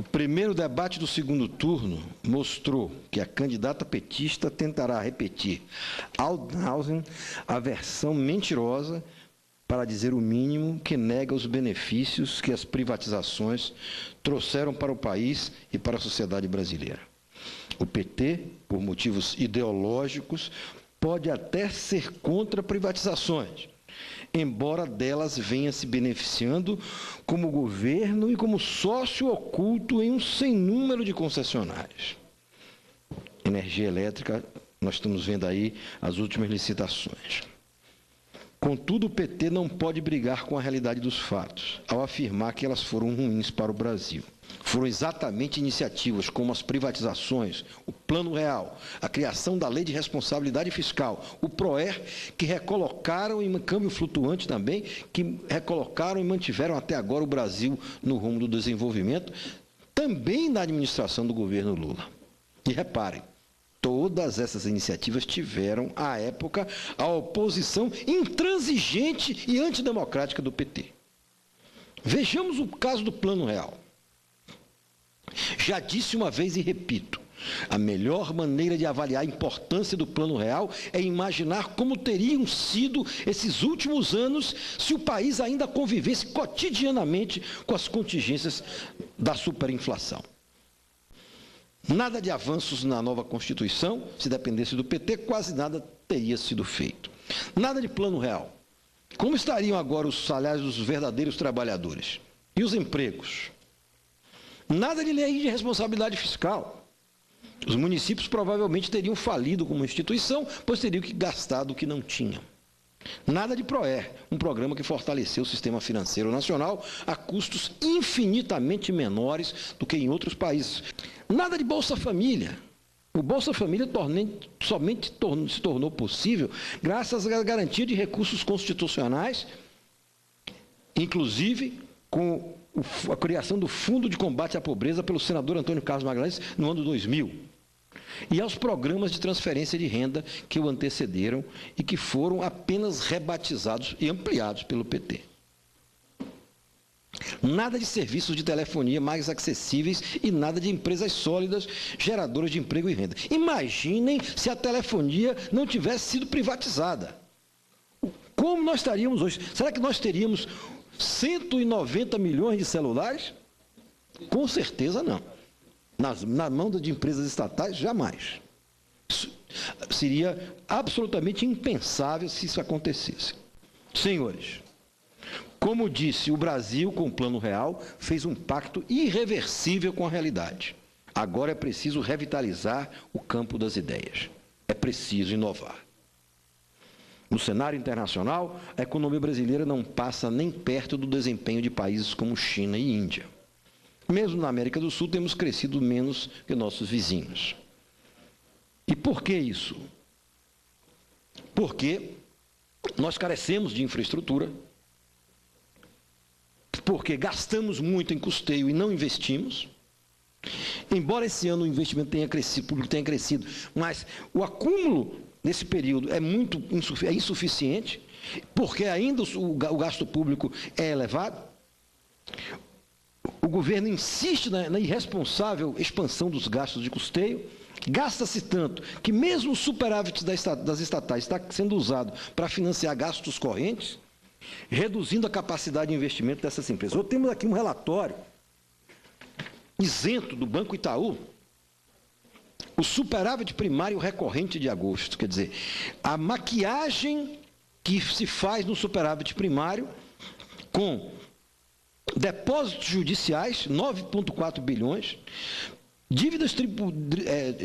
O primeiro debate do segundo turno mostrou que a candidata petista tentará repetir ad nauseam a versão mentirosa, para dizer o mínimo, que nega os benefícios que as privatizações trouxeram para o país e para a sociedade brasileira. O PT, por motivos ideológicos, pode até ser contra privatizações, embora delas venha se beneficiando como governo e como sócio oculto em um sem número de concessionários. Energia elétrica, nós estamos vendo aí as últimas licitações. Contudo, o PT não pode brigar com a realidade dos fatos, ao afirmar que elas foram ruins para o Brasil. Foram exatamente iniciativas como as privatizações, o Plano Real, a criação da Lei de Responsabilidade Fiscal, o PROER, que recolocaram em câmbio flutuante também, que recolocaram e mantiveram até agora o Brasil no rumo do desenvolvimento, também na administração do governo Lula. E reparem, todas essas iniciativas tiveram, à época, a oposição intransigente e antidemocrática do PT. Vejamos o caso do Plano Real. Já disse uma vez e repito, a melhor maneira de avaliar a importância do Plano Real é imaginar como teriam sido esses últimos anos se o país ainda convivesse cotidianamente com as contingências da superinflação. Nada de avanços na nova Constituição, se dependesse do PT, quase nada teria sido feito. Nada de Plano Real. Como estariam agora os salários dos verdadeiros trabalhadores? E os empregos? Nada de lei de responsabilidade fiscal. Os municípios provavelmente teriam falido como instituição, pois teriam que gastar do que não tinham. Nada de PROER, um programa que fortaleceu o sistema financeiro nacional a custos infinitamente menores do que em outros países. Nada de Bolsa Família. O Bolsa Família somente se tornou possível graças à garantia de recursos constitucionais, inclusive com a criação do Fundo de Combate à Pobreza pelo senador Antônio Carlos Magalhães no ano 2000. E aos programas de transferência de renda que o antecederam e que foram apenas rebatizados e ampliados pelo PT. Nada de serviços de telefonia mais acessíveis e nada de empresas sólidas, geradoras de emprego e renda. Imaginem se a telefonia não tivesse sido privatizada. Como nós estaríamos hoje? Será que nós teríamos 190 milhões de celulares? Com certeza não. Na mão de empresas estatais, jamais. Isso seria absolutamente impensável se isso acontecesse. Senhores, como disse, o Brasil, com o Plano Real, fez um pacto irreversível com a realidade. Agora é preciso revitalizar o campo das ideias. É preciso inovar. No cenário internacional, a economia brasileira não passa nem perto do desempenho de países como China e Índia. Mesmo na América do Sul, temos crescido menos que nossos vizinhos. E por que isso? Porque nós carecemos de infraestrutura, porque gastamos muito em custeio e não investimos. Embora esse ano o investimento tenha crescido, o público tenha crescido, mas o acúmulo nesse período é insuficiente, porque ainda o gasto público é elevado. O governo insiste na irresponsável expansão dos gastos de custeio, gasta-se tanto que mesmo o superávit das estatais está sendo usado para financiar gastos correntes, reduzindo a capacidade de investimento dessas empresas. Nós temos aqui um relatório isento do Banco Itaú, o superávit primário recorrente de agosto, quer dizer, a maquiagem que se faz no superávit primário com depósitos judiciais, 9,4 bilhões, dívidas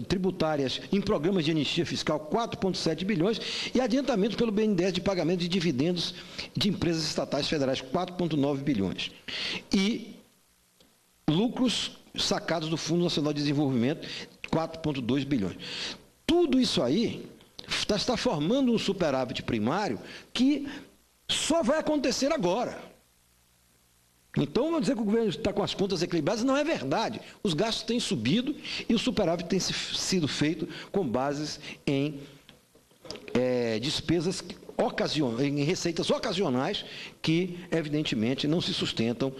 tributárias em programas de anistia fiscal, 4,7 bilhões, e adiantamentos pelo BNDES de pagamento de dividendos de empresas estatais federais, 4,9 bilhões. E lucros sacados do Fundo Nacional de Desenvolvimento, 4,2 bilhões. Tudo isso aí está formando um superávit primário que só vai acontecer agora. Então, vamos dizer que o governo está com as contas equilibradas, não é verdade. Os gastos têm subido e o superávit tem sido feito com bases em despesas em receitas ocasionais que, evidentemente, não se sustentam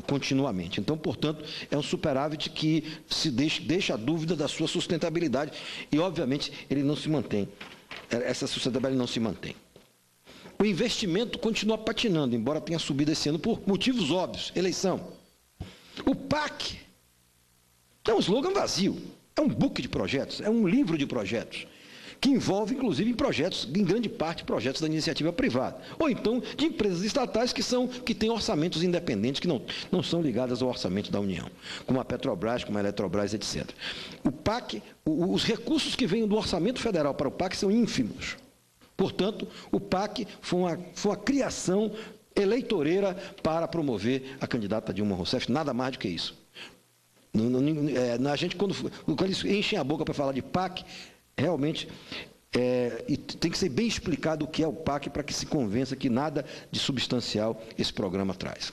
continuamente. Então, portanto, é um superávit que se deixa a dúvida da sua sustentabilidade e, obviamente, ele não se mantém. Essa sustentabilidade não se mantém. O investimento continua patinando, embora tenha subido esse ano por motivos óbvios. Eleição. O PAC é um slogan vazio, é um book de projetos, é um livro de projetos, que envolve, inclusive, em grande parte, projetos da iniciativa privada, ou então de empresas estatais que têm orçamentos independentes, que não são ligadas ao orçamento da União, como a Petrobras, como a Eletrobras, etc. O PAC, os recursos que vêm do orçamento federal para o PAC são ínfimos. Portanto, o PAC foi uma criação eleitoreira para promover a candidata Dilma Rousseff, nada mais do que isso. A gente, quando eles enchem a boca para falar de PAC, realmente e tem que ser bem explicado o que é o PAC para que se convença que nada de substancial esse programa traz.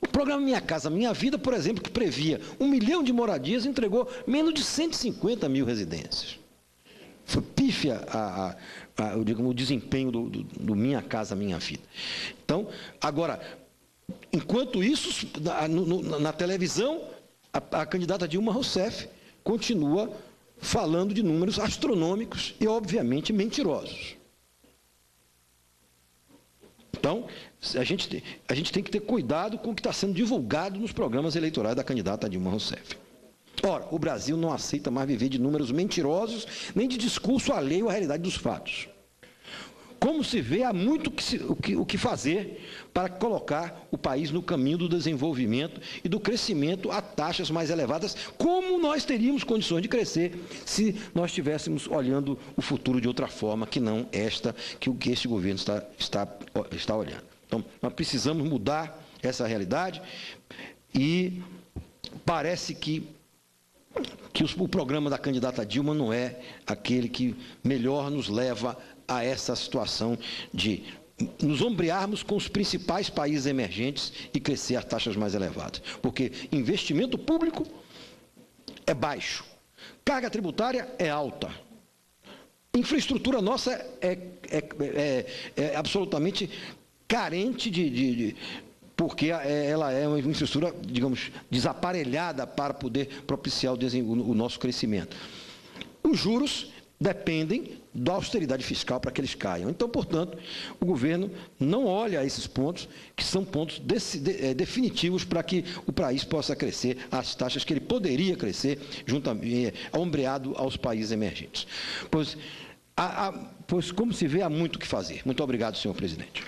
O programa Minha Casa Minha Vida, por exemplo, que previa 1 milhão de moradias, entregou menos de 150 mil residências. Foi pífia o desempenho do Minha Casa Minha Vida. Então, agora, enquanto isso, na televisão, a candidata Dilma Rousseff continua falando de números astronômicos e, obviamente, mentirosos. Então, a gente tem que ter cuidado com o que está sendo divulgado nos programas eleitorais da candidata Dilma Rousseff. Ora, o Brasil não aceita mais viver de números mentirosos, nem de discurso alheio à realidade dos fatos. Como se vê, há muito o que fazer para colocar o país no caminho do desenvolvimento e do crescimento a taxas mais elevadas, como nós teríamos condições de crescer se nós estivéssemos olhando o futuro de outra forma, que não esta que este governo está olhando. Então, nós precisamos mudar essa realidade e parece que o programa da candidata Dilma não é aquele que melhor nos leva a essa situação de nos ombrearmos com os principais países emergentes e crescer a taxas mais elevadas. Porque investimento público é baixo, carga tributária é alta, infraestrutura nossa é absolutamente carente porque ela é uma infraestrutura, digamos, desaparelhada para poder propiciar o nosso crescimento. Os juros dependem da austeridade fiscal para que eles caiam. Então, portanto, o governo não olha a esses pontos, que são pontos definitivos para que o país possa crescer às taxas que ele poderia crescer, ombreado aos países emergentes. Pois, como se vê, há muito o que fazer. Muito obrigado, senhor presidente.